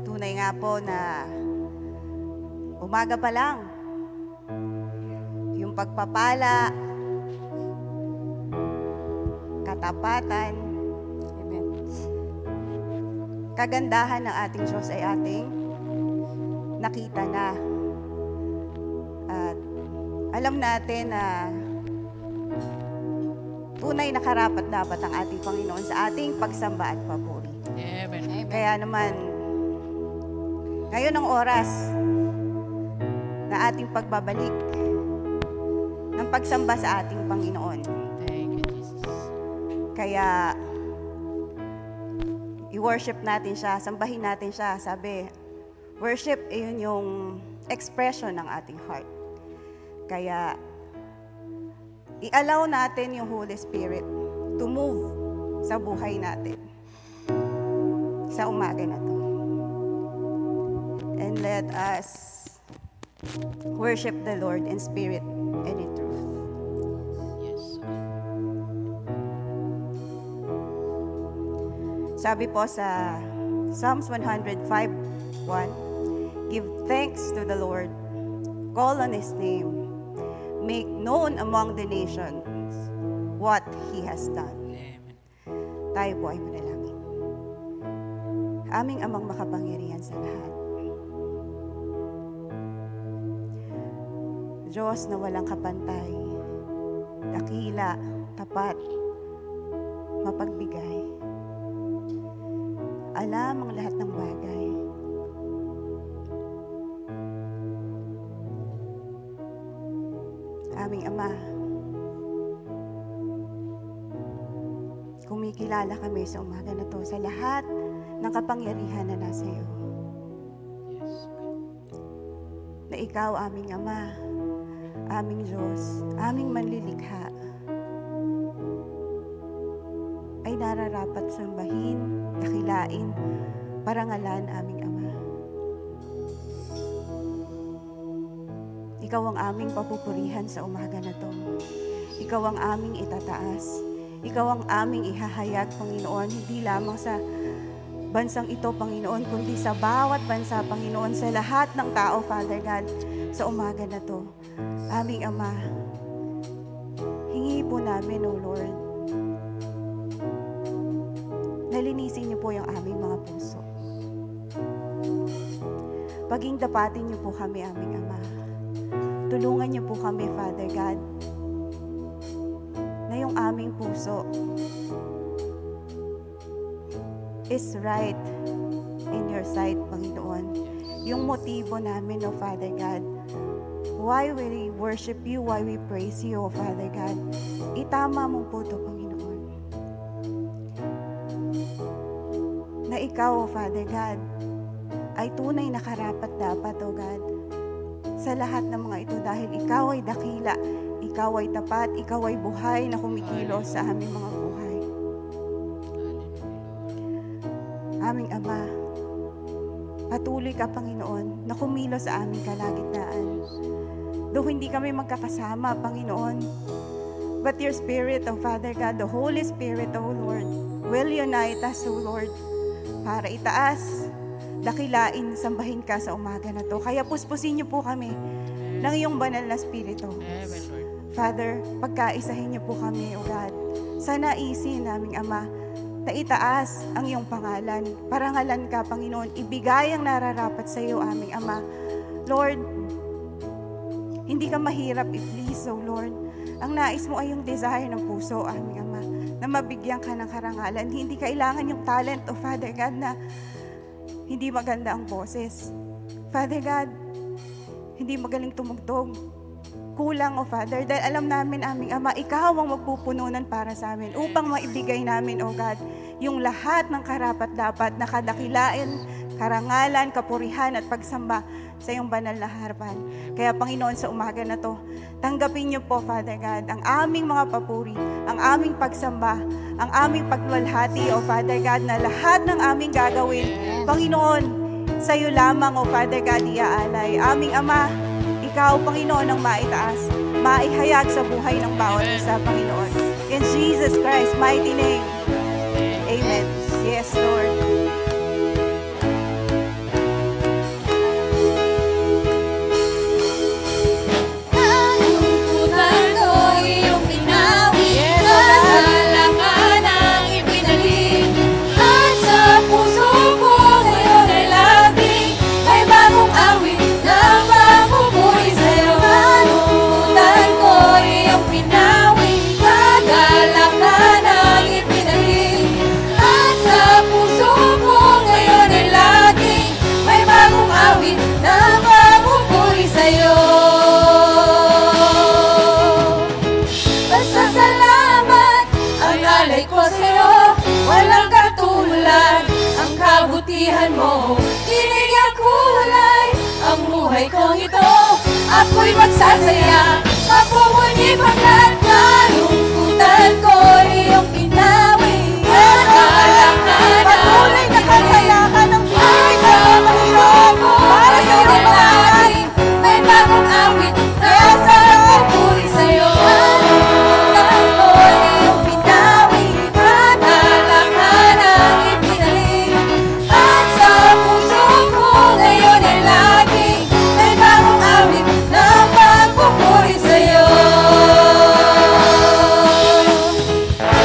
Tunay nga po na umaga pa lang, yung pagpapala, katapatan, amen, kagandahan ng ating Diyos ay ating nakita na. At alam natin na tunay na karapat-dapat ang ating Panginoon sa ating pagsamba at papuri. Amen. Amen. Kaya naman, ngayon ang oras na ating pagbabalik ng pagsamba sa ating Panginoon. Thank you, Jesus. Kaya, i-worship natin siya, sambahin natin siya. Sabi, worship, yun yung expression ng ating heart. Kaya, i-allow natin yung Holy Spirit to move sa buhay natin sa umaga na to. And let us worship the Lord in spirit and in truth. Yes. Sabi po sa Psalms 105:1, give thanks to the Lord, call on His name, make known among the nations what He has done. Amen. Tayo po ay manalangin. Aming Amang makapangyarihan sa lahat, Diyos na walang kapantay, dakila, tapat, mapagbigay. Alam ang lahat ng bagay. Aming Ama, kumikilala kami sa umaga na to sa lahat ng kapangyarihan na nasa iyo. Yes. Na ikaw, aming Ama, aming Diyos, aming manlilikha, ay nararapat sambahin, dakilain, parangalan, aming Ama. Ikaw ang aming papupurihan sa umaga na to. Ikaw ang aming itataas. Ikaw ang aming ihahayag, Panginoon, hindi lamang sa bansang ito, Panginoon, kundi sa bawat bansa, Panginoon, sa lahat ng tao, Father God, sa umaga na to. Aming Ama, hingi po namin, O Lord, nalinisin niyo po yung aming mga puso. Paging dapatin niyo po kami, aming Ama. Tulungan niyo po kami, Father God, na yung aming puso is right in your sight, Panginoon. Yung motibo namin, O Father God, why we worship you, why we praise you, O Father God, itama mo po ito, Panginoon. Na ikaw, O Father God, ay tunay na karapat-dapat, O God, sa lahat ng mga ito dahil ikaw ay dakila, ikaw ay tapat, ikaw ay buhay na kumikilos sa aming mga buhay. Aming Ama, patuloy ka, Panginoon, na kumilos sa aming kalagitnaan. Though hindi kami magkakasama, Panginoon, but your Spirit, O Father God, the Holy Spirit, O Lord, will unite us, O Lord, para itaas, dakilain, sambahin ka sa umaga na to. Kaya puspusin niyo po kami ng iyong banal na Espiritu. Amen, Lord. Father, pagkaisahin niyo po kami, O God, sa naisin naming Ama, na itaas ang iyong pangalan. Parangalan ka, Panginoon, ibigay ang nararapat sa iyo, aming Ama. Lord, hindi ka mahirap i-please, O Lord. Ang nais mo ay yung desire ng puso, aming Ama, na mabigyan ka ng karangalan. Hindi kailangan yung talent, O Father God, na hindi maganda ang boses. Father God, hindi magaling tumugtog. Kulang, O Father, dahil alam namin, aming Ama, ikaw ang magpupununan para sa amin upang maibigay namin, O God, yung lahat ng karapat-dapat na kadakilain, karangalan, kapurihan at pagsamba sa iyong banal na harapan. Kaya, Panginoon, sa umaga na to, tanggapin niyo po, Father God, ang aming mga papuri, ang aming pagsamba, ang aming pagluwalhati, O Father God, na lahat ng aming gagawin, Panginoon, sa iyo lamang, O Father God, iaalay. Aming Ama, ikaw, Panginoon, ang maitaas, maihayag sa buhay ng bawat isa, Panginoon. In Jesus Christ's mighty name, Amen. Yes, Lord. Kalungkutan ko iyong pinawi, kagalakan ang ipinalik, at sa puso ko ngayon ay laging may bagong awit na papupuri sa'yo. Kalungkutan ko iyong pinawi, kagalakan ang ipinalik, at sa puso ko ngayon ay laging may bagong awit na papupuri sa'yo. Pasasalamat ang alay ko sa'yo, walang katulad ang kabutihan mo. Binigyan kulay ang buhay kong ito, ako'y magsasaya, mapupuni pagkat kalungkutan ko iyong pinawi. Kagalakan patuloy na kagalakan ng buhay ko, Panginoon ko, para sa iyong lagi may bagong awit na sa papuri sa'yo. Kalungkutan ko iyong pinawi, kagalakan ang ipinalik, at sa puso ko ngayon ay laging may bagong awit na pagpupuri sa'yo.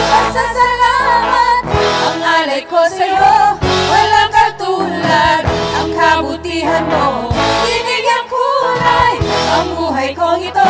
Pasasalamat ang alay ko sa'yo, walang katulad ang kabutihan mo. Binigyan kulay ang buhay kong ito,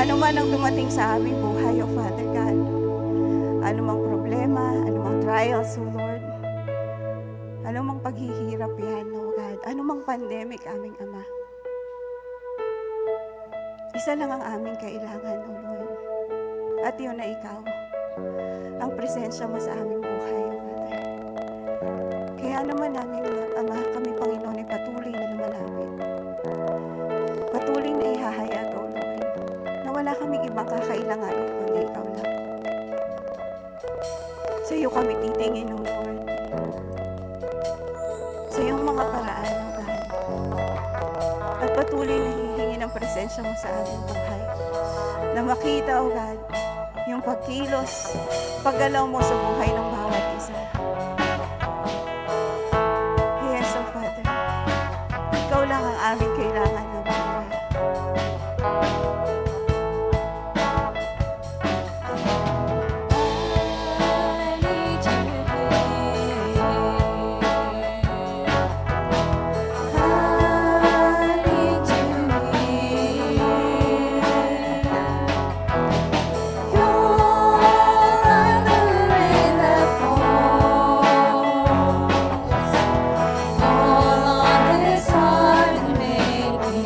Ano man ang dumating sa aming buhay, O Father God, anumang problema, anumang trials, O Lord, anumang paghihirap yan, O God, anumang pandemic, aming Ama, isa lang ang aming kailangan, O Lord, at yun na ikaw, ang presensya mo sa aming buhay, O Father. Kaya naman namin, Ama, kami Panginoon ay patuloy na lumalapit. Patuloy na ihahayag, O Lord, na wala kaming ibang kakailanganin kundi ikaw lang. Sa iyo kami titingin, O Lord. Sa iyong mga paraan, O God. At patuloy na hihingi ng presensya mo sa aming buhay. Na makita, O God, yung pagkilos, paggalaw mo sa buhay ng bawat isa. Yes, O Father. Ikaw lang ang aming kailangan ng buhay. All on this heart and make me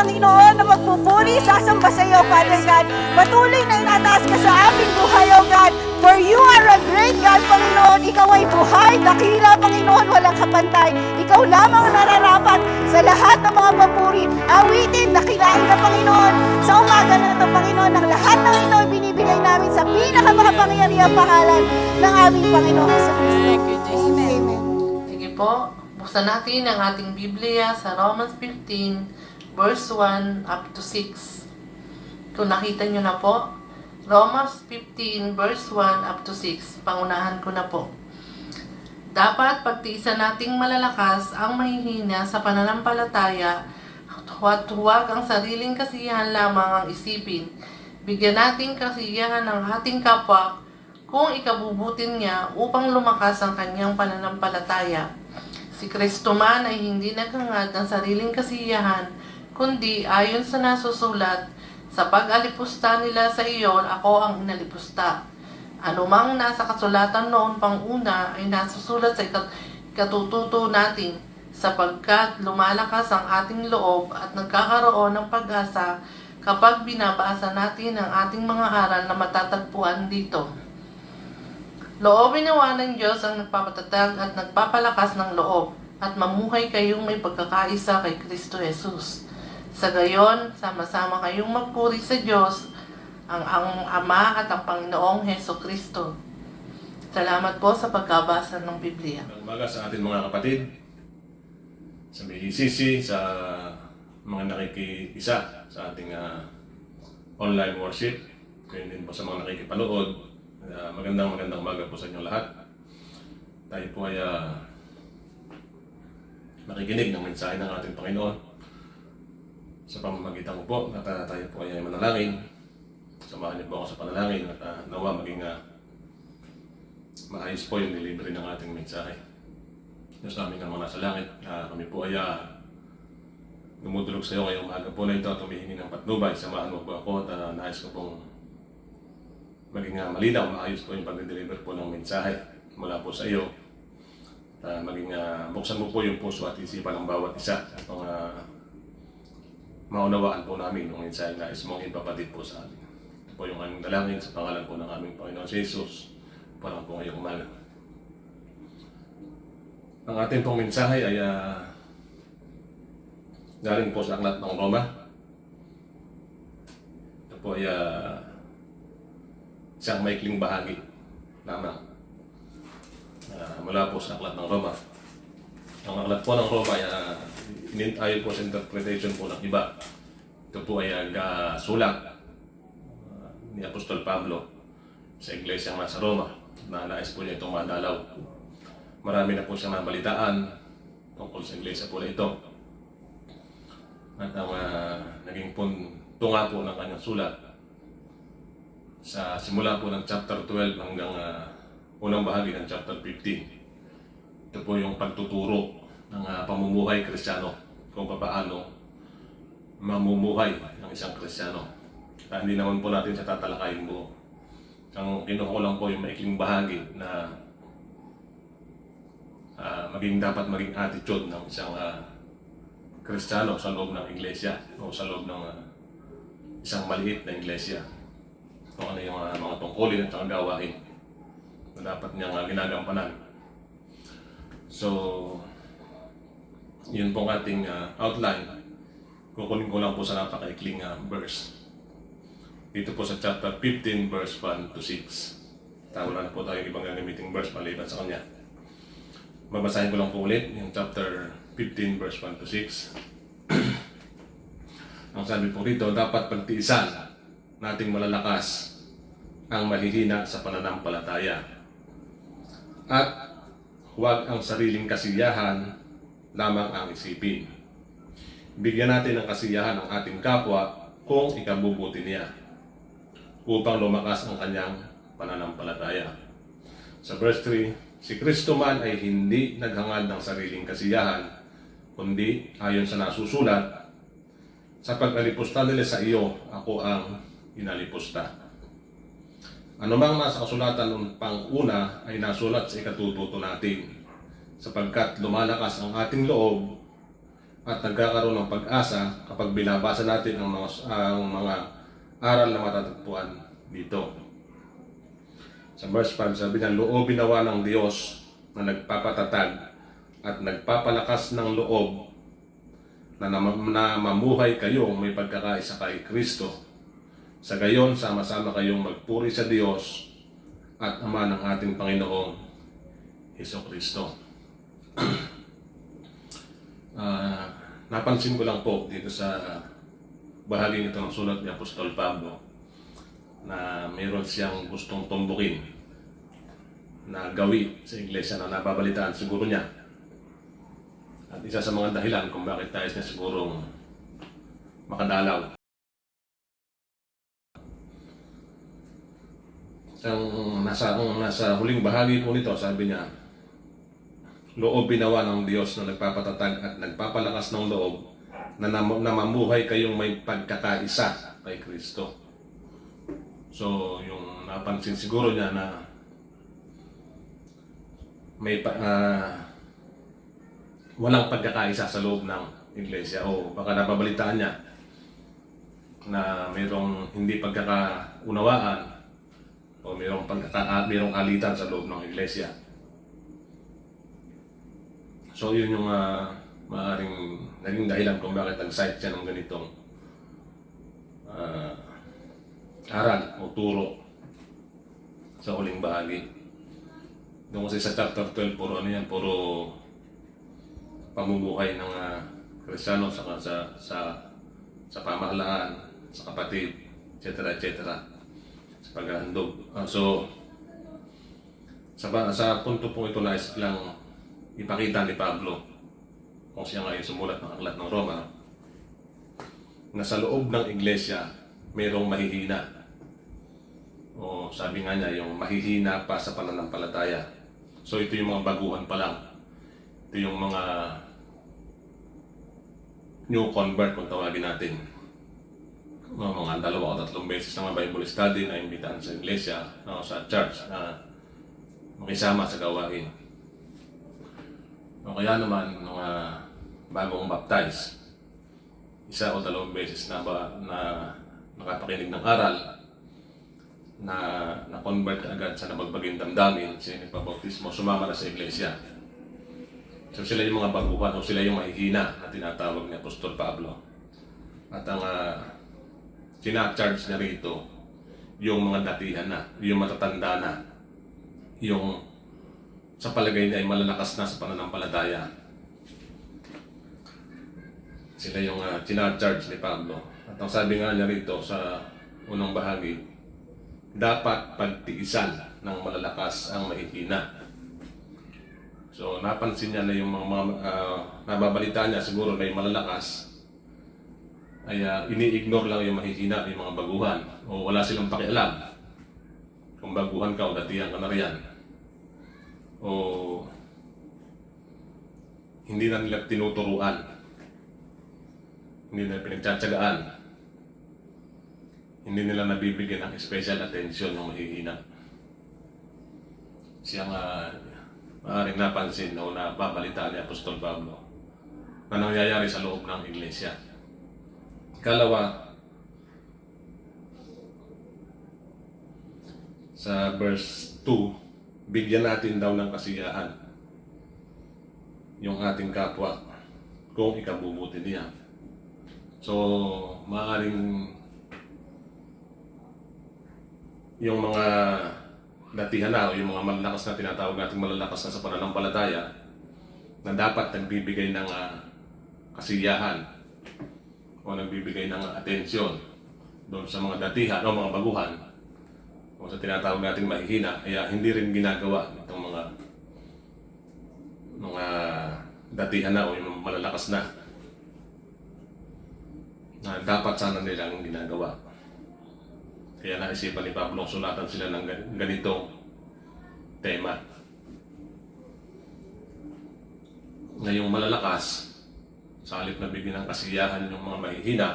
Panginoon, na magpupuri, sasamba sa iyo, Father God. Patuloy na inataas ka sa aming buhay, O God. For you are a great God, Panginoon. Ikaw ay buhay, dakila, Panginoon, walang kapantay. Ikaw lamang ang nararapat sa lahat ng mga papuri. Awitin, dakilain ka, Panginoon. Sa umaga na ito, Panginoon, ang lahat ng ito ay binibigay namin sa pinakamakapangyarihang pangalan ng aming Panginoon sa Kristo. Thank you, Jesus. Amen. Sige po, buksan natin ang ating Biblia sa Romans 15, verse 1 up to 6. Kung nakita nyo na po, Romans 15, verse 1 up to 6. Pangunahan ko na po. Dapat pagtiisan nating malalakas ang mahihina sa pananampalataya at huwag ang sariling kasiyahan lamang ang isipin. Bigyan natin kasiyahan ng ating kapwa kung ikabubutin niya upang lumakas ang kanyang pananampalataya. Si Kristo man ay hindi naghangad ng sariling kasiyahan, kundi ayon sa nasusulat, sa pag-alipusta nila sa iyon, ako ang inalipusta. Anumang nasa kasulatan noon pang una ay nasusulat sa ikatututo natin, sapagkat lumalakas ang ating loob at nagkakaroon ng pag-asa kapag binabasa natin ang ating mga aral na matatagpuan dito. Loobin nawa ng Diyos ang nagpapatatag at nagpapalakas ng loob at mamuhay kayong may pagkakaisa kay Kristo Jesus. Sa gayon, sama-sama kayong magpuri sa Diyos, ang Ama at ang Panginoong Heso Kristo. Salamat po sa pagkabasa ng Biblia. Magandang umaga sa ating mga kapatid, sa BCC, sa mga nakikiisa sa ating online worship, kaya din po sa mga nakikipanood. Magandang umaga po sa inyo lahat. Tayo po ay nakikinig ng mensahe ng ating Panginoon. Sa pamamagitan ko po, tayo po ay manalangin. Samahan niyo po ako sa panalangin at nawa maging maayos po yung delivery ng ating mensahe. Diyos namin ang mga nasa langit, kami po ay dumudulog sa iyo ngayong umaga po na ito at humihingi ng patnubay. Samahan mo po ako at nais ko pong maging malinaw, maayos po yung pag-deliver po ng mensahe mula po sa iyo. Maging buksan mo po yung puso at isipan ng bawat isa at maunawaan po namin yung mensahe na is mong ipapatid po sa amin. Ito po yung aming dalangin sa pangalan po ng aming Panginoon si Jesus. Parang po ngayong umaga. Ang ating pong mensahe ay galing po sa aklat ng Roma. Ito po ay isang maikling bahagi lamang mula po sa aklat ng Roma. Ang aklat po ng Roma ay ayon po sa interpretation po ng iba. Ito po ay sulat ni Apostol Pablo sa iglesyang nasa Roma na nais po niya itong madalaw. Marami na po siyang nabalitaan tungkol sa iglesia po na ito. At ang naging tunga po ng kanyang sulat sa simula po ng chapter 12 hanggang unang bahagi ng chapter 15. Ito po yung pagtuturo ng pamumuhay Kristiyano, kung paano mamumuhay ng isang Kristiyano. Hindi naman po natin sa tatalakayin buo. Ang kinuha ko lang po yung maikling bahagi na dapat maging attitude ng isang Kristiyano sa loob ng iglesia o sa loob ng isang maliit na iglesia. Kung ano yung mga tungkulin at gawain na dapat niyang ginagampanan. So, yun pong ating outline. Kukunin ko lang po sa napakaikling verse. Dito po sa chapter 15, verse 1 to 6. Wala na po tayo ibang gagamiting verse maliban sa kanya. Babasahin ko lang po ulit yung chapter 15, verse 1 to 6. Ang sabi po rito, dapat pagtiisan nating malalakas ang mahihina sa pananampalataya. At huwag ang sariling kasiyahan lamang ang isipin. Bigyan natin ng kasiyahan ang ating kapwa kung ikabubuti niya upang lumakas ang kanyang pananampalataya. Sa verse 3, si Kristo man ay hindi naghangad ng sariling kasiyahan, kundi ayon sa nasusulat, sa pag-alipusta nila sa iyo, ako ang inalipusta. Anumang nasa kasulatan noong pang-una ay nasulat sa ikatututo natin, sapagkat lumalakas ang ating loob at nagkakaroon ng pag-asa kapag binabasa natin ang mga aral na matatagpuan dito. Sa verse 5, sabi niya, loobin nawa ng Diyos na nagpapatatag at nagpapalakas ng loob na mamuhay kayong may pagkakaisa kay Kristo. Sa gayon, sama-sama kayong magpuri sa Diyos at Ama ng ating Panginoong Hesukristo. Napansin ko lang po dito sa bahagi ito ng sulat ni Apostol Pablo na mayroon siyang gustong tumbukin na gawi sa iglesia na nababalitaan siguro niya. At isa sa mga dahilan kung bakit tayo niya sigurong makadalaw. Ang nasa huling bahagi po nito, sabi niya, loobin nawa ng Diyos na nagpapatatag at nagpapalakas ng loob na mamuhay kayong may pagkakaisa kay Kristo. So, yung napansin siguro niya na may walang pagkakaisa sa loob ng iglesia, o baka napabalitaan niya na mayroong hindi pagkakaunawaan o mayroong alitan sa loob ng iglesia. So yun yung maaaring naging dahilan kung bakit nag-cite siya ng ganitong aral o turo sa huling bahagi. Doon kasi sa chapter 12, puro ano yan, puro pamumuhay ng Kristiyano sa pamahalaan, sa kapatid, etc. sa paghahandog. So sa punto pong ito nais lang ipakita ni Pablo, kung siya ngayon sumulat ng aklat ng Roma, na sa loob ng iglesia mayroong mahihina, o sabi nga niya, yung mahihina pa sa pananampalataya. So ito yung mga baguhan pa lang, ito yung mga new convert kung tawagin natin, mga 2 o 3 beses na Bible study na imbitahan sa iglesia, sa church, na makisama sa gawain. O kaya naman, mga bagong baptize, 1 o 2 beses na nakapakinig ng aral, na convert agad sa nabagbaging damdamin, sila nagpabautismo, sumama na sa iglesia. So sila yung mga baguhan, o sila yung mahihina na tinatawag ni Apostol Pablo. At ang sinacharge niya rito, yung mga datihan na, yung matatanda na, yung sa palagay niya ay malalakas na sa pananampalataya. Sila yung sinacharge ni Pablo. At ang sabi nga niya rito sa unang bahagi, dapat pagtiisan ng malalakas ang mahihina. So napansin niya na yung mga nababalita niya siguro na yung malalakas ay ini-ignore lang yung mahihina, yung mga baguhan, o wala silang pakialam kung baguhan ka o datihan ka na riyan, o hindi na nila tinuturuan, hindi nila pinagtsatsagaan, hindi nila nabibigyan ng special attention ng mahihina. Siyang maaaring napansin o nababalita ni Apostol Pablo na nangyayari sa loob ng iglesia. Ikalawa, sa verse 2, bigyan natin daw ng kasiyahan yung ating kapwa kung ikabubuti niya. So, maaaring yung mga datihan na o yung mga malalakas na tinatawag natin malalakas na sa pananampalataya na dapat nagbibigay ng kasiyahan o nagbibigay ng atensyon doon sa mga datihan o mga baguhan o sa tinatawag nating mahihina, kaya hindi rin ginagawa itong mga datihan na o yung malalakas na dapat sana nilang ginagawa. Kaya naisipan ni Pablo sulatan sila ng ganitong tema. Ngayong malalakas, sa halip na bigyan ng kasiyahan yung mga mahihina,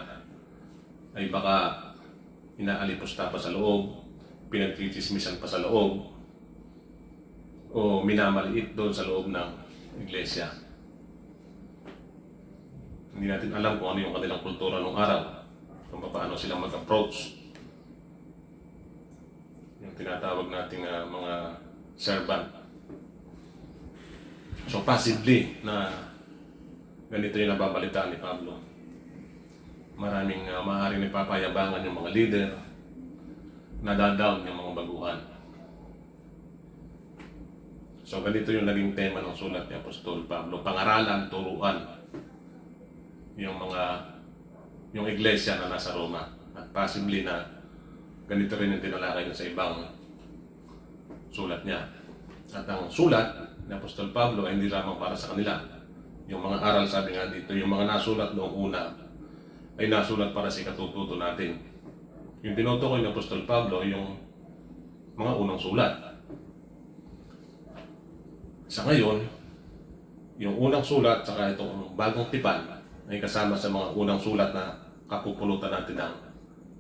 ay baka inaalipusta pa sa loob, pinagtitismisan pa sa loob, o minamaliit doon sa loob ng iglesia. Hindi natin alam kung ano yung kanilang kultura nung araw, kung paano sila mag-approach. Yung tinatawag nating mga servant. So possibly na ganito yung nababalitaan ni Pablo. Maraming maaaring ipapayabangan yung mga leader, nadadown yung mga baguhan. So ganito yung naging tema ng sulat ni Apostol Pablo, pangaralan, turuan yung iglesia na nasa Roma. At possibly na ganito rin yung tinalakay niya sa ibang sulat niya. At ang sulat ni Apostol Pablo ay hindi lamang para sa kanila. Yung mga aral, sabi nga dito, yung mga nasulat noong una ay nasulat para sa ikatututo natin. Yung tinutukoy ni Apostol Pablo yung mga unang sulat. Sa ngayon, yung unang sulat saka itong bagong tipan ay kasama sa mga unang sulat na kapupulutan natin ng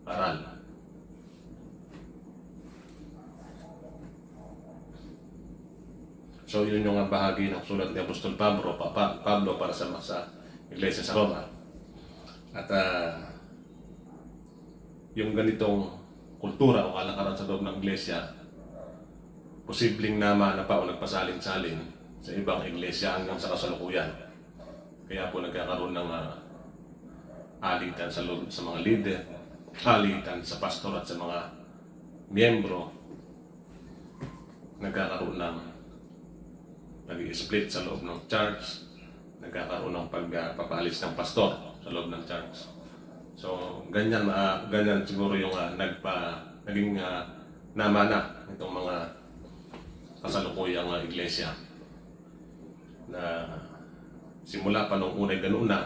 aral. So yun yung bahagi ng sulat ni Apostol Pablo para sa iglesia sa Roma. At yung ganitong kultura o kalakaran sa loob ng iglesia, posibleng naman na pa o nagpasalin-salin sa ibang iglesia hanggang sa kasalukuyan. Kaya po nagkakaroon ng alitan sa mga leader, alitan sa pastor at sa mga miyembro. Nagkakaroon ng nag-i-split sa loob ng church, nagkakaroon ng pagpapalis ng pastor sa loob ng church. So ganyan siguro yung naging namana itong mga kasalukuyang iglesia na simula pa nung unay ganoon na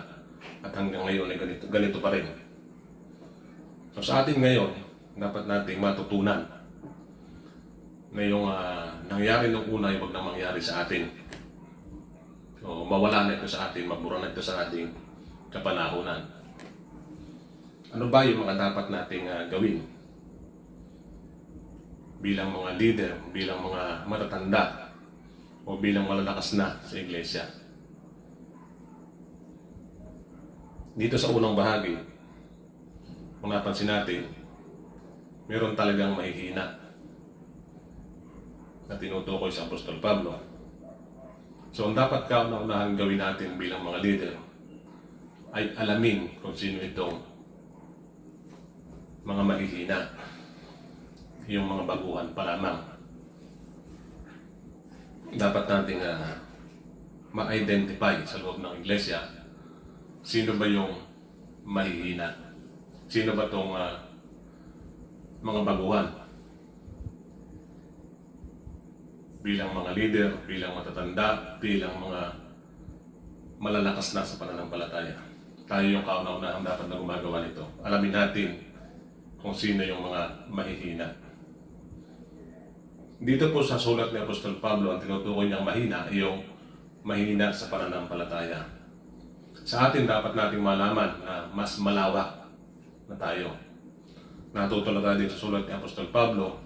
at hanggang ngayon ay ganito pa rin. So sa atin ngayon, dapat nating matutunan na yung nangyari nung una ay huwag na mangyari sa atin. So mawala na ito sa atin, mabura na ito sa ating kapanahunan. Ano ba yung mga dapat nating gawin bilang mga leader, bilang mga matatanda o bilang malalakas na sa iglesia? Dito sa unang bahagi, kung napansin natin, meron talagang mahihina na tinutukoy sa Apostol Pablo. So ang dapat kauna-unahan gawin natin bilang mga leader ay alamin kung sino itong mga mahihina, yung mga baguhan pa lamang. Dapat natin ma-identify sa loob ng iglesia sino ba yung mahihina, sino ba itong mga baguhan bilang mga leader, bilang matatanda, bilang mga malalakas na sa pananampalataya. Tayo yung kauna-unahang dapat na gumagawa nito. Alamin natin kung sino yung mga mahihina. Dito po sa sulat ni Apostol Pablo, ang tinutukoy niyang mahina ay yung mahina sa pananampalataya. Sa atin dapat nating malaman na mas malawak na tayo. Natuto na tayo din sa sulat ni Apostol Pablo,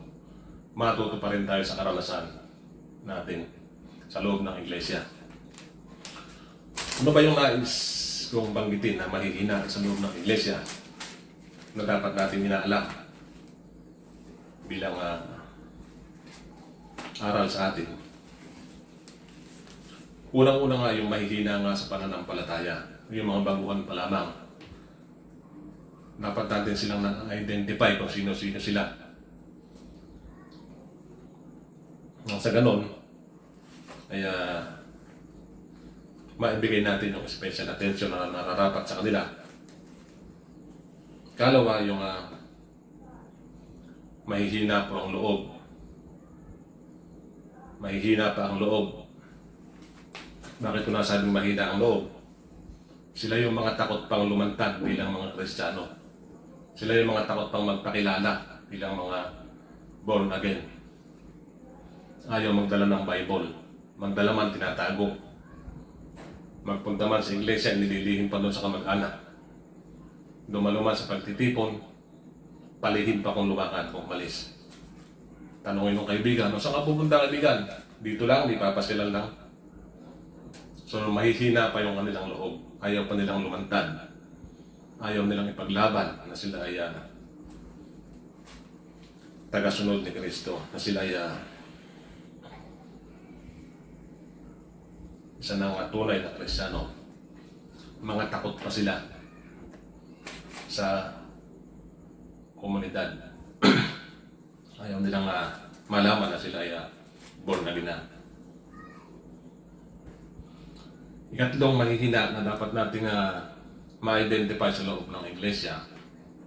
matuto pa rin tayo sa karanasan natin sa loob ng iglesia. Ano ba yung nais kong banggitin na mahihina sa loob ng iglesia na dapat natin inaalam bilang aral sa atin? Unang-una nga yung mahihina nga sa pananampalataya, yung mga baguhan pa lamang. Dapat natin silang na-identify kung sino-sino sila. Sa ganon, ay maibigay natin yung special attention na nararapat sa kanila. Kalawa, yung mahihina po ang loob. Mahihina pa ang loob. Bakit ko nasabing mahina ang loob? Sila yung mga takot pang lumantad bilang mga Kristiyano. Sila yung mga takot pang magpakilala bilang mga born again. Ayaw magdala ng Bible. Magdala man, tinatago. Magpunta man sa iglesia, nililihim pa doon sa kamag-anak. Dumaluman sa pagtitipon, palihim pa kung lumakad, kung malis. Tanungin ng kaibigan, saan ka pupunta kaibigan? Dito lang, di papasilan lang. So mahihina pa yung kanilang loob. ayaw pa nilang lumantad. Ayaw nilang ipaglaban na sila ay tagasunod ni Kristo, na sila ay isa ng tunay na Kristiyano. Mga takot pa sila sa komunidad. Ayaw nilang malaman na sila ay born again na. Ikatlong mahihina na dapat nating ma-identify sa loob ng iglesia,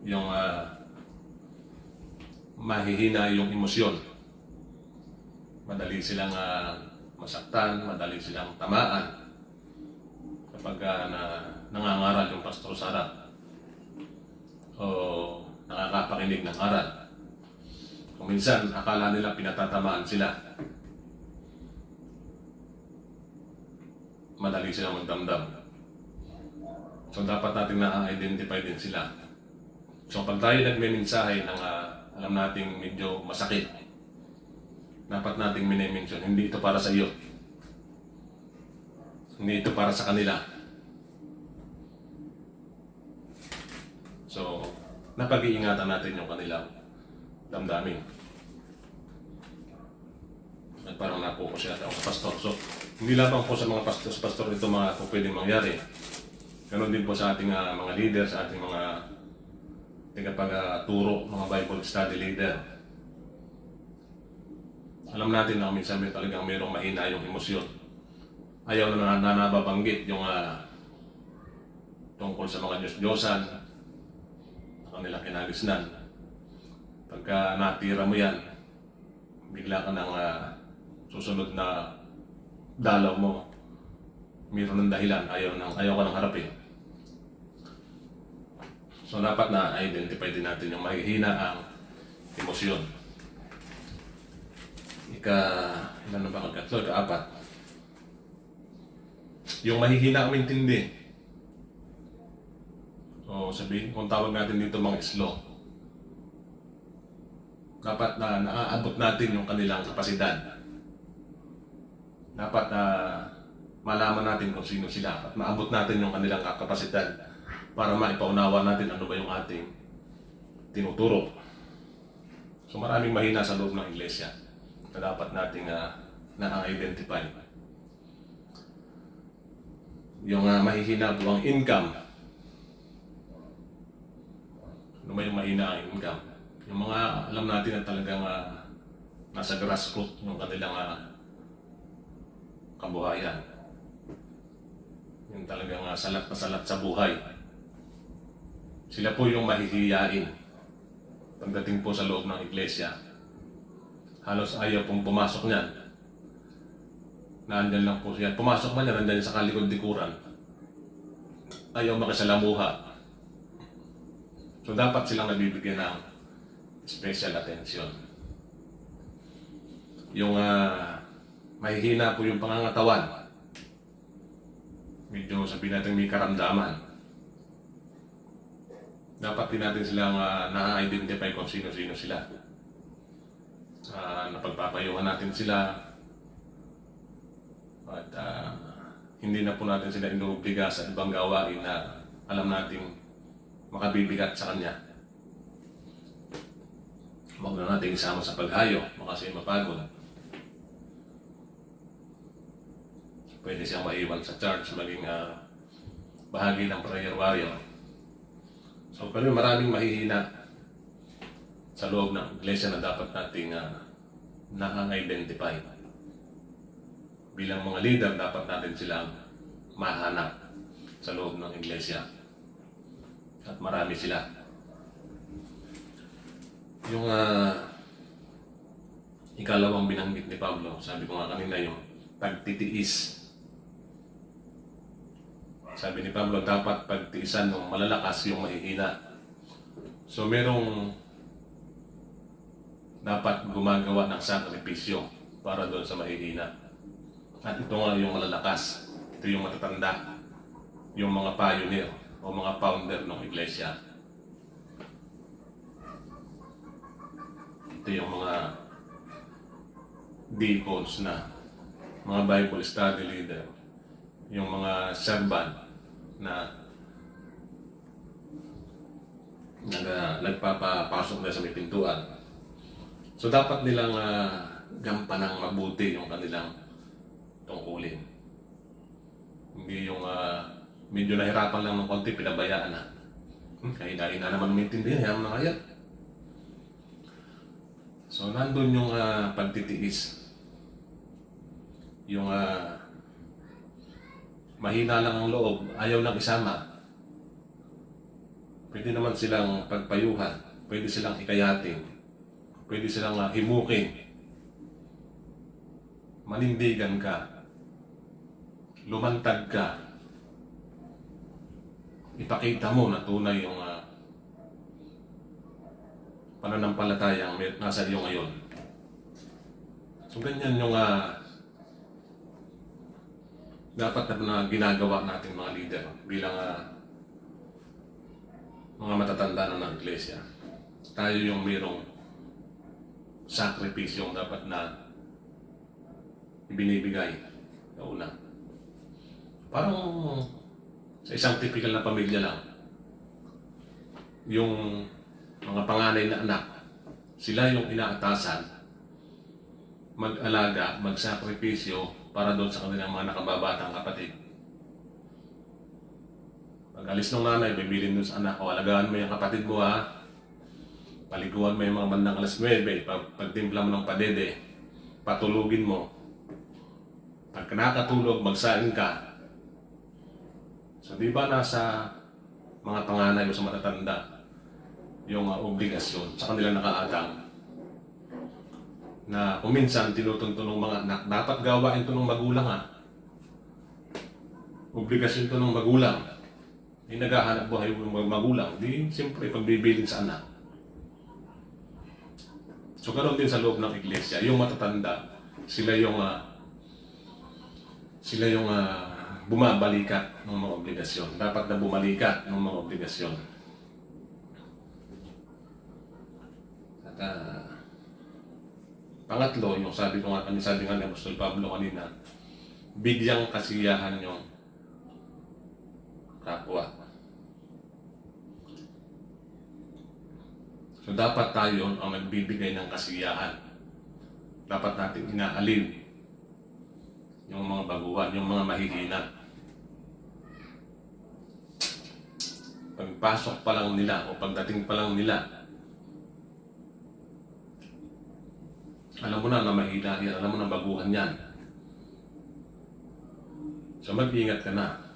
yung mahihina yung emosyon. Madali silang masaktan, madali silang tamaan kapag nangangaral yung pastor sa harap o nakakapakinig ng aral. Kung minsan, akala nila pinatatamaan sila. Madali silang magdamdam. So dapat natin na-identify din sila. So pag tayo nagme-mensahe ng alam nating medyo masakit, dapat nating minimension, hindi ito para sa iyo. Hindi ito para sa kanila. So, napag-iingatan natin yung kanilang damdamin. At parang napokus yata ako sa pastor. So, hindi lamang po sa mga pastor ito mga kung pwedeng mangyari. Ganon din po sa ating mga leader, sa ating mga tagapag-turo, mga Bible study leader. Alam natin na minsan may talagang mayroong mahina yung emosyon. Ayaw na nababanggit yung tungkol sa mga Diyos-Diyosan, na kanilang kinagisnan. Pagka natira mo yan, bigla ka ng susunod na dalaw mo, mayroon ng dahilan, ayaw ka ng harapin. So dapat na-identify din natin yung mahihina ang emosyon. Ilan na ba katlo? Ika-4. Yung mahihina ang intindi. So sabihin, kung tawag natin dito mga slow, dapat na naaabot natin yung kanilang kapasidad. Dapat na malaman natin kung sino sila at maabot natin yung kanilang kapasidad para maipaunawa natin ano ba yung ating tinuturo. So maraming mahina sa loob ng iglesia na dapat nating na-identify. Yung mahihina po ang income. Ano ba yung mahina ang income? Yung mga alam natin na talagang nasa grassroots yung kanilang kabuhayan. Yung talagang salat na salat sa buhay. Sila po yung mahihiyain pagdating po sa loob ng iglesia. Halos ayaw pong pumasok niyan. Naandyan lang po siya. Pumasok man niya, nandyan sa kalikod-likuran. Ayaw makisalamuha. So dapat silang nabibigyan ng special attention. Yung mahihina po yung pangangatawan. Medyo sabihin natin may karamdaman. Dapat din natin silang na-identify kung sino-sino sila. Napagpapayuhan natin sila. At hindi na po natin sila inuobliga sa ibang gawain na alam nating makabibigat sa kanya. Huwag na natin isama sa paghayo, kasi mapagod. Pwede siyang maiwan sa church, maging bahagi ng prayer warrior. So, pero maraming mahihina sa loob ng iglesia na dapat nating na-identify. Bilang mga leader, dapat natin silang mahanap sa loob ng iglesia. At marami sila. Yung ikalawang binanggit ni Pablo, sabi ko nga kanina, yung pagtitiis. Sabi ni Pablo, dapat pagtiisan ng malalakas yung mahihina. So merong dapat gumagawa ng sakripisyo para doon sa mahihina. At ito nga yung malalakas. Ito yung matatanda. Yung mga pioneer o mga founder ng iglesia. Ito yung mga deacons na, mga Bible study leader, yung mga servant, na nagpapapasok na sa may pintuan. So dapat nilang gampanang mabuti yung kanilang tungkulin. Hindi yung medyo nahirapan lang ng konti, pinabayaan na. Kahina-hina naman maintindihan, hayaan mo na kaya. So nandun yung pagtitiis. Yung mahina lang ang loob, ayaw lang isama. Pwede naman silang pagpayuhan, pwede silang ikayatin, pwede silang himukin. Manindigan ka, lumantag ka, ipakita mo na tunay yung pananampalatayang nasa iyo ngayon. So ganyan yung dapat na ginagawa natin mga leader bilang mga matatanda na ng iglesia. Tayo yung mayroong sakripisyong dapat na ibinibigay na una. Parang sa isang typical na pamilya lang, yung mga panganay na anak, sila yung inaatasan mag-alaga, magsakripisyo para doon sa kanilang mga nakababatang kapatid. Pag alis ng nanay, bibilin doon sa anak, alagaan mo yung kapatid mo ha. Paliguan mo yung mga bandang alas 9, pagtimpla mo ng padede, patulugin mo. Pag nakatulog, magsain ka. So di ba nasa mga panganay o sa matatanda yung obligasyon sa kanila nakaatang na kung minsan tinutuntun ng mga anak, dapat gawain ito ng magulang ha. Obligasyon ito ng magulang. Hindi naghahanap buhay ng magulang, di siyempre pagbibilin sa anak. So ganoon din sa loob ng iglesia, yung matatanda, sila yung bumabalikat ng mga obligasyon. Dapat na bumalikat ng mga obligasyon. At pangatlo, yung sabi nga ni Apostol Pablo kanina, bigyang kasiyahan yung kapwa. So dapat tayo ang nagbibigay ng kasiyahan. Dapat natin inaaliw yung mga baguhan, yung mga mahihina. Pagpasok pa lang nila o pagdating pa lang nila, alam mo na mahina yan, alam mo na baguhan yan. So mag-ingat ka na.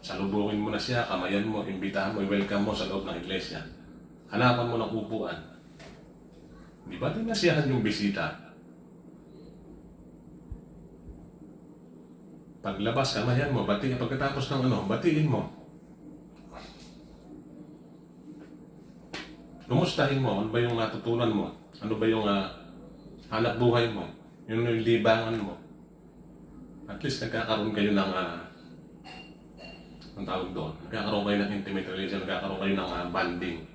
Salubungin mo na siya, kamayan mo, imbitahan mo, i-welcome mo sa loob ng iglesia. Hanapan mo ng upuan. Di ba din nasiyahan yung bisita? Paglabas, kamayan mo, batiin. Pagkatapos ng batiin mo. Kumustahin mo, ano ba yung natutunan mo? Ano ba yung hanap buhay mo? Yung libangan mo? At least nagkakaroon kayo ng ang tawag doon. Nagkakaroon kayo ng intimate relation, nagkakaroon kayo ng bonding.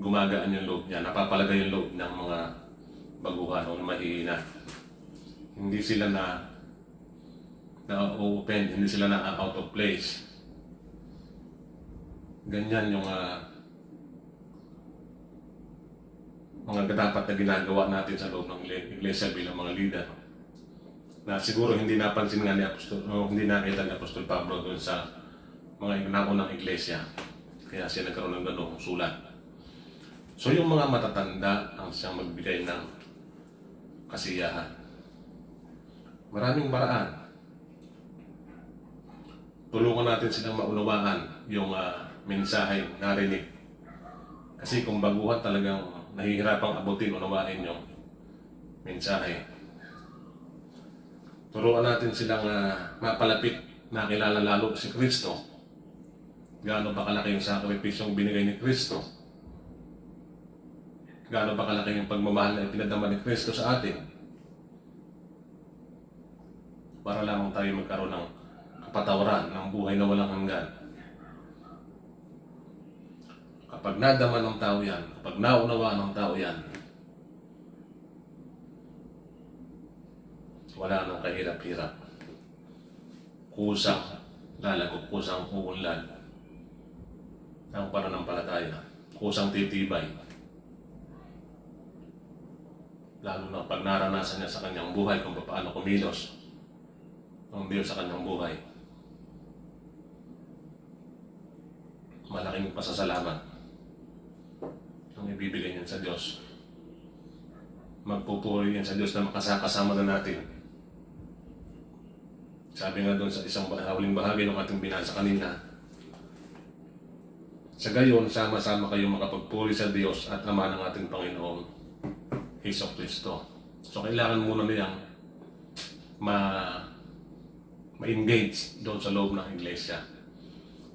Gumagaan yung loob niya, napapalagay yung loob ng mga baguhan o mahihina. Hindi sila na open, hindi sila na out of place. Ganyan yung mga dapat na ginagawa natin sa loob ng iglesia bilang mga leader. Na siguro hindi napansin nga ni Apostol, hindi nakita ni Apostol Pablo doon sa mga naunang iglesia. Kaya siya nagkaroon ng ganong sulat. So yung mga matatanda ang siyang magbigay ng kasiyahan. Maraming paraan. Tulungan natin silang maunawaan yung mensahe narinig. Kasi kung baguhan talagang nahihirapang abutin, unawain yung mensahe. Turuan natin silang mapalapit, nakilala lalo si Kristo. Gaano ba kalaki yung sakripisyong binigay ni Kristo? Gaano ba kalaki yung pagmamahal na ipinadama ni Kristo sa atin? Para lamang tayo magkaroon ng kapatawaran ng buhay na walang hanggan. Kapag nadama ng tao yan, kapag naunawaan ng tao yan, wala nang kahirap-hirap. kusang lalago, kusang uunlad ang pananampalataya, kusang titibay. Lalo na pag naranasan niya sa kanyang buhay kung paano kumilos ang Diyos sa kanyang buhay. Malaking pasasalamat ang ibibigay niyan sa Diyos. Magpupuri yan sa Diyos na makasama na natin. Sabi nga doon sa isang huling bahagi ng ating binasa kanina, sa gayon, sama-sama kayong makapagpuri sa Diyos at Ama ng ating Panginoong Hesukristo. So kailangan muna niyang ma-engage doon sa loob ng iglesia.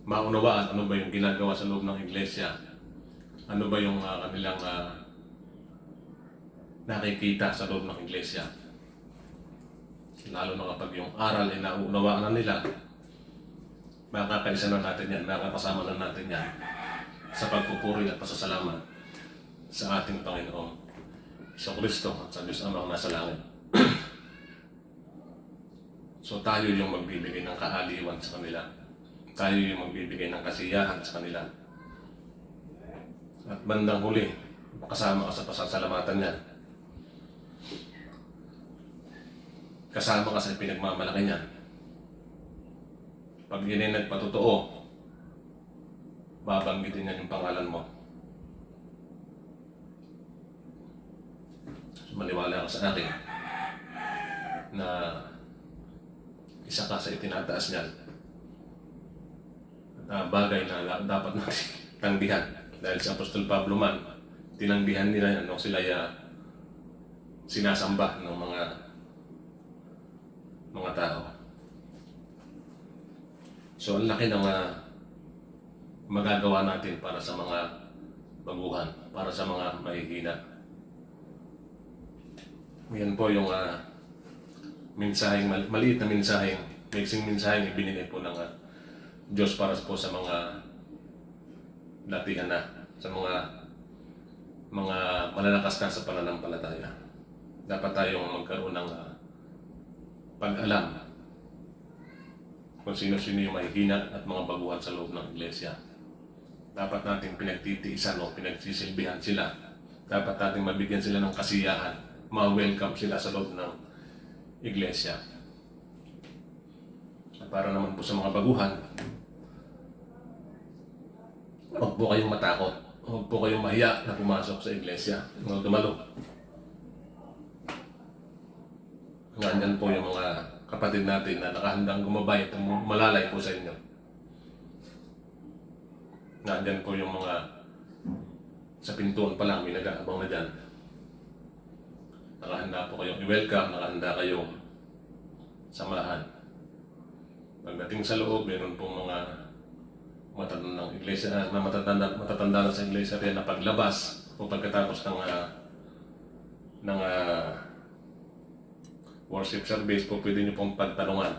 Maunawaan ano ba yung ginagawa sa loob ng iglesia. Ano ba yung kanilang nakikita sa loob ng iglesia. Lalo na kapag yung aral ay naunawaan na nila, makakaisa na natin yan, makakasama na natin yan sa pagpupuri at pasasalamat sa ating Panginoong Hesukristo at sa Diyos Amang nasa langit. So tayo yung magbibigay ng kaaliwan sa kanila. Tayo yung magbibigay ng kasiyahan sa kanila. At bandang huli, makasama ka sa pasasalamatan niyan. Kasama ka sa pinagmamalaki niyan. Pag yun ay nagpatotoo, babanggitin niya yung pangalan mo. Maniwala ka sa akin na isa ka sa itinataas niyan. At bagay na dapat natin tanggihan. Dahil si Apostol Pablo man, tinanggihan nila yan nung sila sinasamba ng mga tao. So ang laki ng magagawa natin para sa mga baguhan, para sa mga mahihina. Yan po yung mensaheng, maliit na mensaheng, mixing mensaheng ibinigay po ng Diyos para po sa mga datihan na, sa mga malalakas na sa pananampalataya. Dapat tayong magkaroon ng pag-alam kung sino-sino yung mahihina at mga baguhan sa loob ng iglesia. Dapat natin pinagtitiisan o pinagsisilbihan sila. Dapat natin mabigyan sila ng kasiyahan, ma-welcome sila sa loob ng iglesia. At para naman po sa mga baguhan, huwag po kayong matakot. Huwag po kayong mahiya na pumasok sa iglesia. Huwag dumalo. Ganyan po yung mga kapatid natin na nakahandang gumabay at malalay po sa inyo. Nandiyan po yung mga sa pintuan pa lang, may nag-aabang na dyan. Nakahanda po kayong i-welcome, nakahanda kayong samahan. Pagdating sa loob, meron pong mga matatanda ng iglesia, na matatanda na sa iglesia rin na paglabas o pagkatapos ng worship service po, pwede nyo pong pagtanungan.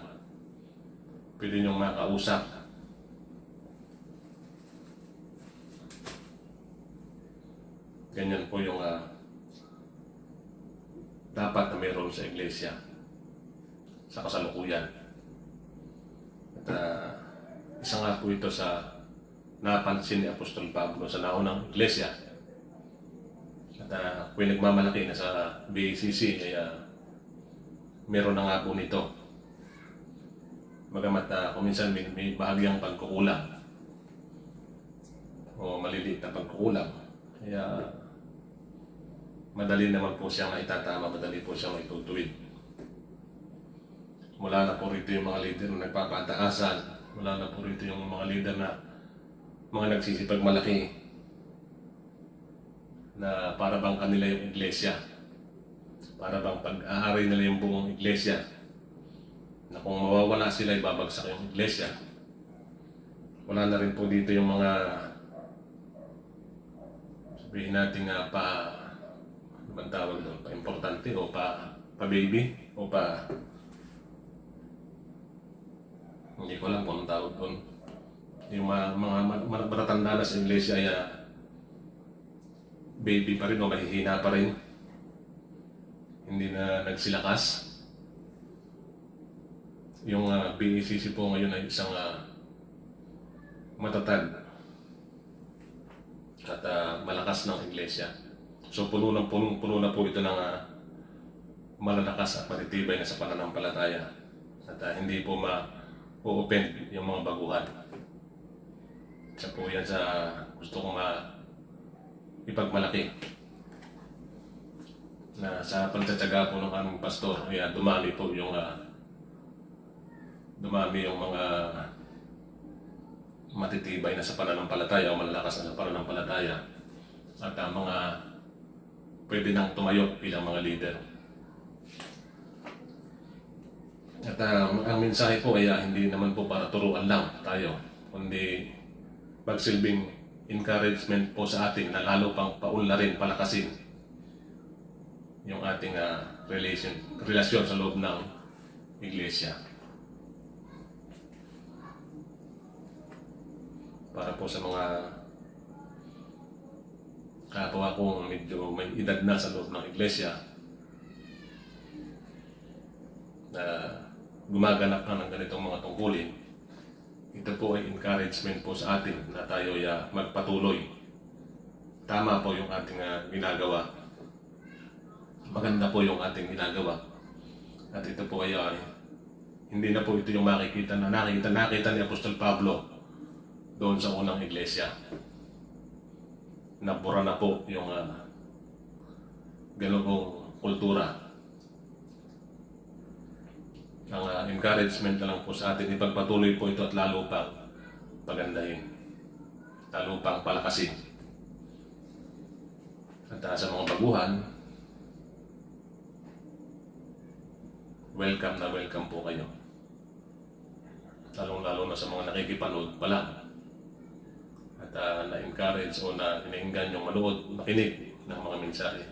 Pwede nyo makausap. Ganyan po yung dapat na meron sa iglesia sa kasalukuyan. At isa nga po ito sa napansin ni Apostol Pablo sa naunang iglesia. At kung nagmamalaki na sa BACC, kaya meron na nga po nito. Magamat kung minsan may bahagyang pagkukulang o maliliit na pagkukulang. Kaya madali naman po siyang itatama, madali po siyang itutuwid. Mula na po rito yung mga leader na nagpapataasan, mula na po rito yung mga leader na mga nagsisipagmalaki na para bang kanila yung iglesia. Para bang pag-aari nila yung buong iglesia, na kung mawawala sila, ibabagsak yung iglesia. Wala na rin po dito yung mga sabihin natin ano bang tawag doon, pa-importante o pa-baby o hindi ko alam kung anong tawag doon. Yung mga matatanda na sa iglesia ay baby pa rin o mahihina pa rin. Hindi na nagsilakas. Yung BACC po ngayon ay isang matatag at malakas ng iglesia. So puno na po ito ng malalakas at matitibay na sa pananampalataya. At hindi po ma-open yung mga baguhan. Isa po yan sa gusto kong ipagmalaki. Na sa pagtsatsaga po ng aming pastor, kaya dumami yung mga matitibay na sa pananampalataya o malalakas na sa pananampalataya at mga pwede nang tumayo bilang mga leader. At ang mensahe po ay hindi naman po para turuan lang tayo, kundi magsilbing encouragement po sa atin na lalo pang paunlarin, palakasin yung ating relasyon sa loob ng iglesia. Para po sa mga kapwa kong medyo may edad na sa loob ng iglesia na gumaganap na ng ganitong mga tungkulin, ito po ay encouragement po sa atin na tayo ay magpatuloy. Tama po yung ating ginagawa. Maganda po yung ating ginagawa. At ito po ay hindi na po ito yung nakita ni Apostol Pablo doon sa unang iglesia. Nabura na po yung ganong kultura. Ang encouragement na lang po sa atin, ipagpatuloy po ito at lalo pang pagandahin, lalo pang palakasin. At sa mga baguhan, welcome na welcome po kayo. Lalong-lalo na sa mga nakikipanood pa lang. At na-encourage o na inainggan yung manood, makinig ng mga mensahe.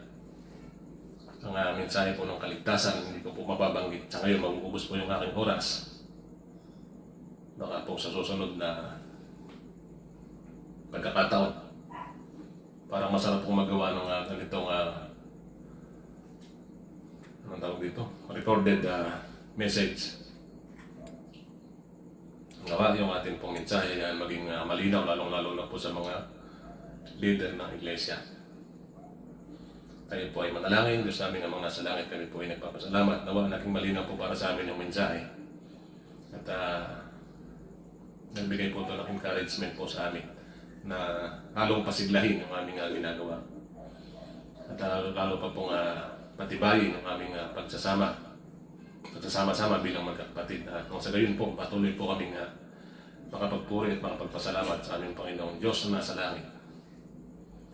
Ang mensahe po ng kaligtasan, hindi ko po mababanggit. Sa ngayon, mag-uubos po yung aking oras. Baka po sa susunod na pagkakataon, parang masarap pong magawa ng ganitong anong tawag dito? Recorded message. Nawa yung ating pong mensahe yan maging malinaw, lalong-lalo na po sa mga leader ng iglesia. Tayo po ay manalangin. Diyos namin amang nasa langit, kami po ay nagpapasalamat. Nawa naging malinaw po para sa amin yung mensahe. At nagbigay po ito ng encouragement po sa amin na halong pasiglahin yung aming ginagawa. At lalo pa pong patibayin yung aming pagsasama-sama bilang magkakapatid. At kung sa gayon po, patuloy po kaming makapagpuri at makapagpasalamat sa aming Panginoong Diyos na nasa langit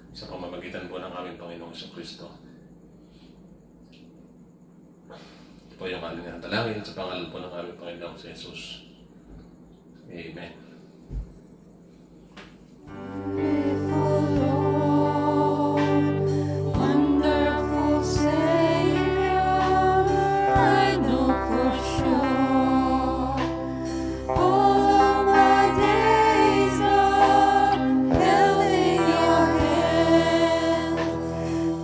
sa pamamagitan po ng aming Panginoong Jesucristo. Ito po yung aming dalangin sa pangalan po ng aming Panginoong Jesus. Amen. Faithful Lord, wonderful Savior, I know for sure all my days are held in your hand,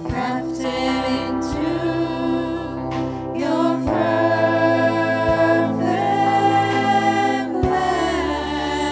crafted into your perfect plan.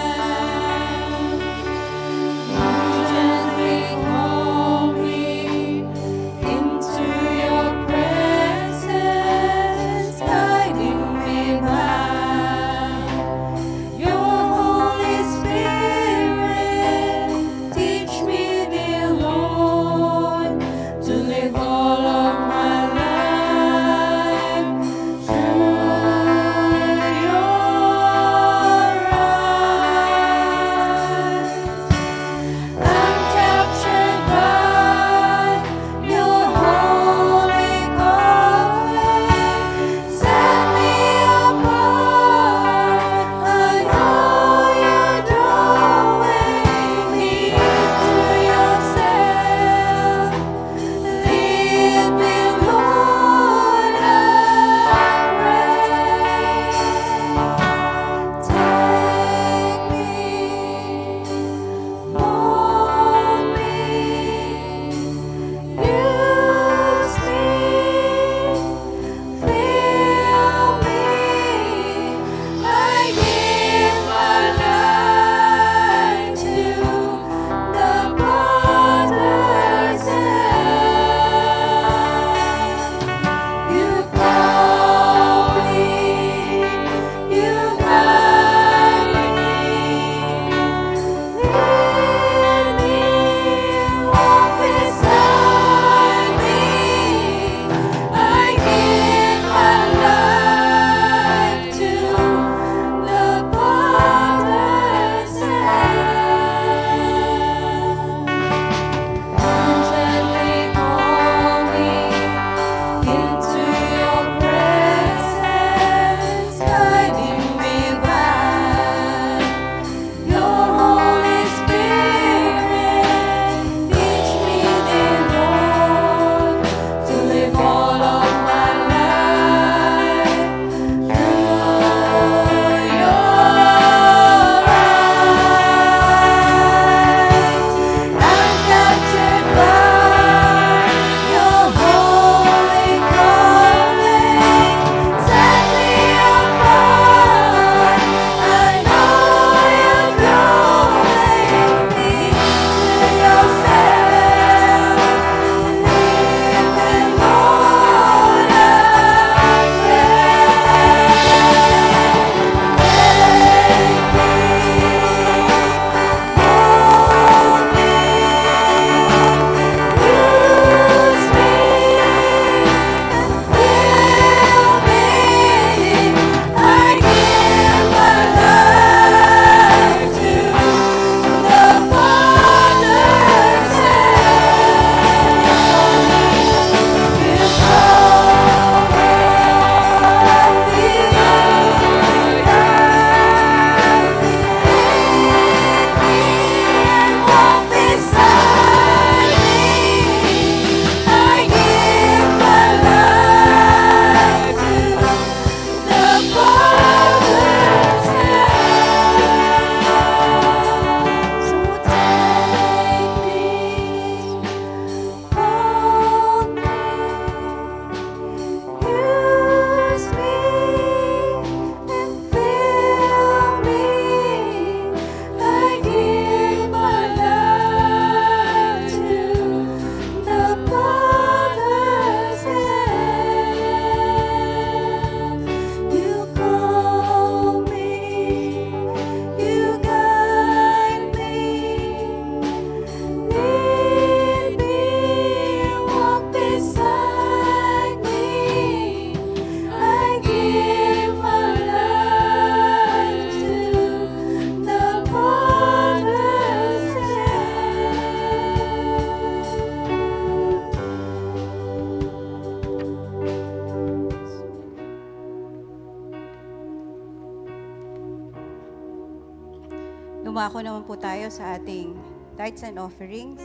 Dumako naman po tayo sa ating tithes and offerings.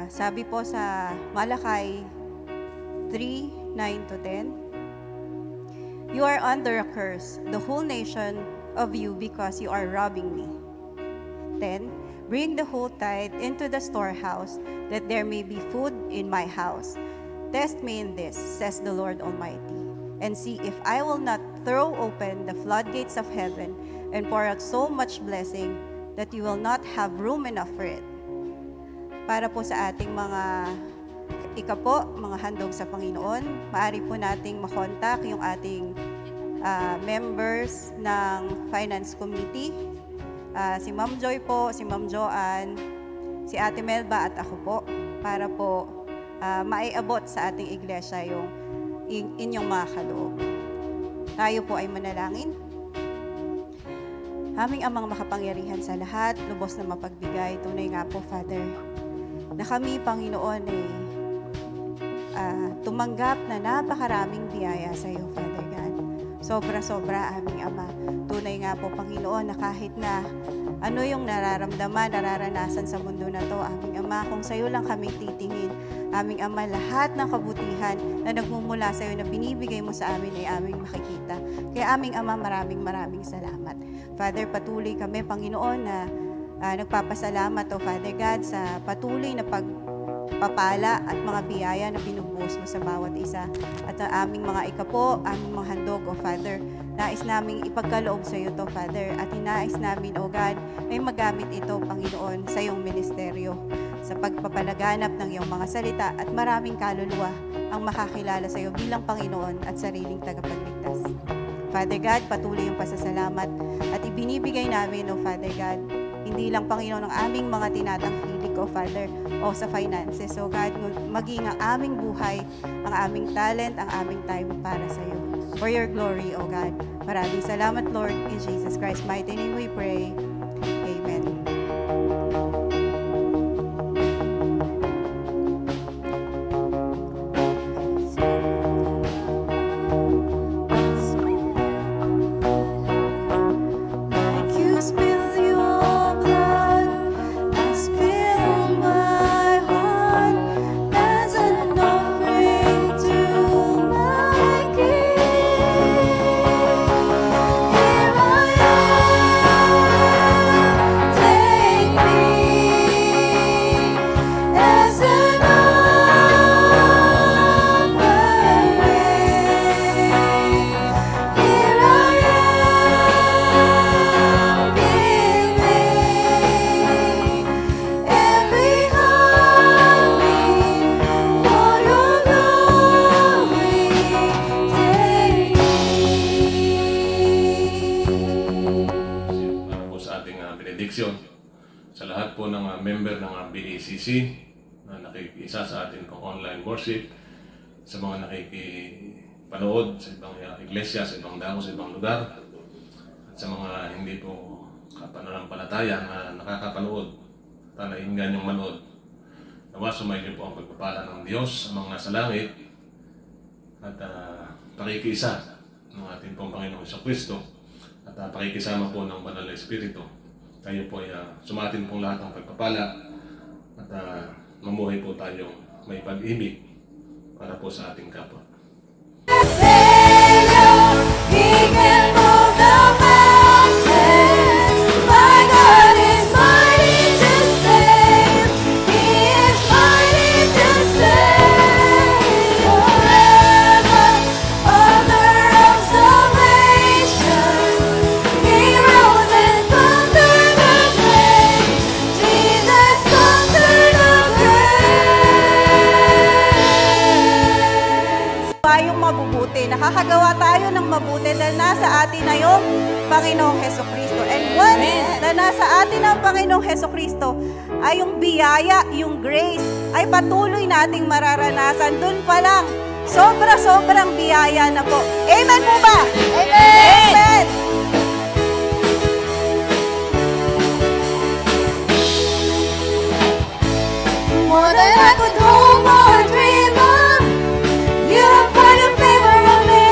Sabi po sa Malakay 3:9 to 10, "You are under a curse, the whole nation of you, because you are robbing me." 10, "Bring the whole tithe into the storehouse, that there may be food in my house. Test me in this, says the Lord Almighty, and see if I will not throw open the floodgates of heaven and pour out so much blessing that you will not have room enough for it." Para po sa ating mga mga handog sa Panginoon, maaari po nating makontak yung ating members ng Finance Committee. Si Ma'am Joy po, si Ma'am Joanne, si Ate Melba at ako po, para po maiabot sa ating iglesia yung inyong mga kaloob. Tayo po ay manalangin. Aming amang makapangyarihan sa lahat, lubos na mapagbigay, tunay nga po, Father, na kami, Panginoon, tumanggap na napakaraming biyaya sa iyo, Father God. Sobra-sobra, aming Ama. Tunay nga po, Panginoon, na kahit na ano yung nararamdaman, nararanasan sa mundo na to, aming Ama, kung sa iyo lang kami titingin, aming Ama, lahat ng kabutihan na nagmumula sa iyo na binibigay mo sa amin ay aming makikita. Kaya aming Ama, maraming salamat. Father, patuloy kami, Panginoon, na nagpapasalamat, O Father God, sa patuloy na pagpapala at mga biyaya na binubuhos mo sa bawat isa. At ang aming mga ikapo, aming mga handog, O Father, nais naming ipagkaloob sa iyo to, Father, at inais namin, O God, ay magamit ito, Panginoon, sa iyong ministeryo, sa pagpapalaganap ng iyong mga salita, at maraming kaluluwa ang makakilala sa iyo bilang Panginoon at sariling tagapagligtas. Father God, patuloy yung pasasalamat at ibinibigay namin, O Father God, hindi lang, Panginoon, ang aming mga tinatangkilik, O Father, o sa finances, O God, maging ang aming buhay, ang aming talent, ang aming time para sa iyo. For your glory, O God. Maraming salamat, Lord. In Jesus Christ's mighty name we pray. Amen. Like you spill your blood, I spill my heart as an offering to my King. Here I am, take me as an offering. Here I am, give me every heartbeat for your glory. Take me. Para po sa ating benediction, sa lahat po ng member ng BACC na nakikisa sa atin kung online worship, sa mga nakikipanood sa ibang iglesia, sa ibang dako, sa ibang lugar, at sa mga hindi po kapananampalataya na nakakapanood at nainggan yung manood, nawa sumayin niyo po ang pagpapala ng Diyos sa mga nasa langit at pakikisa ng ating pong Panginoong Jesucristo at pakikisama po ng Banal na Espiritu. Tayo po ay sumatin pong lahat ng pagpapala at mamuhay po tayong may pag-ibig para po sa ating kapwa. Savior, He can move the mountains. My God is mighty to save. He is mighty to save. Forever, author of salvation. He rose and conquered the grave. Jesus conquered the grave. Tayong mabubuti. Nakakagawa tayo ng mabuti dahil nasa atin na yung Panginoong Hesukristo. And once na nasa atin ang Panginoong Hesukristo, ay yung biyaya, yung grace, ay patuloy nating mararanasan. Doon pa lang, sobra-sobrang biyaya na po. Amen po ba? Amen! Amen! More than I could hope or dream of, you have poured your favor on me.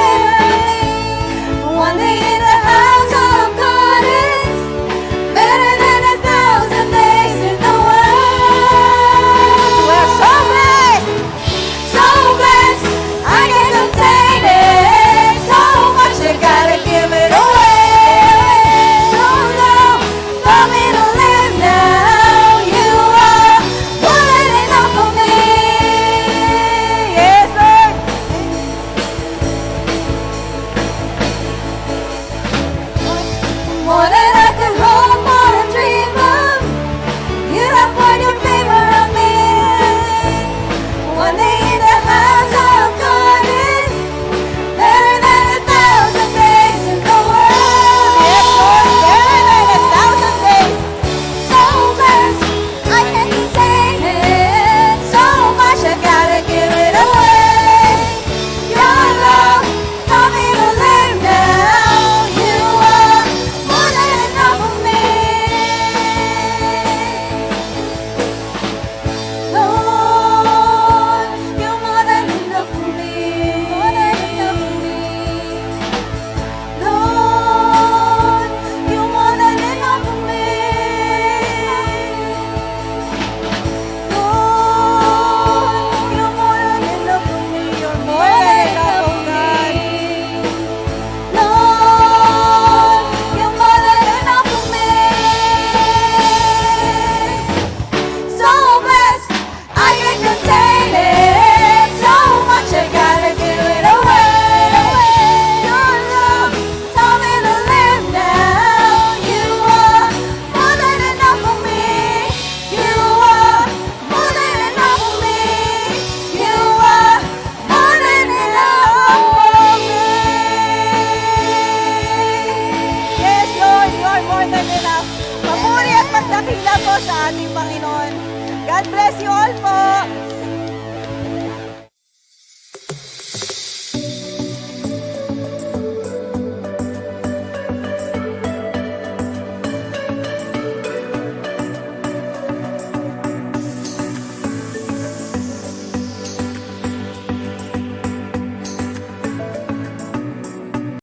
One day in the house of God is better all po.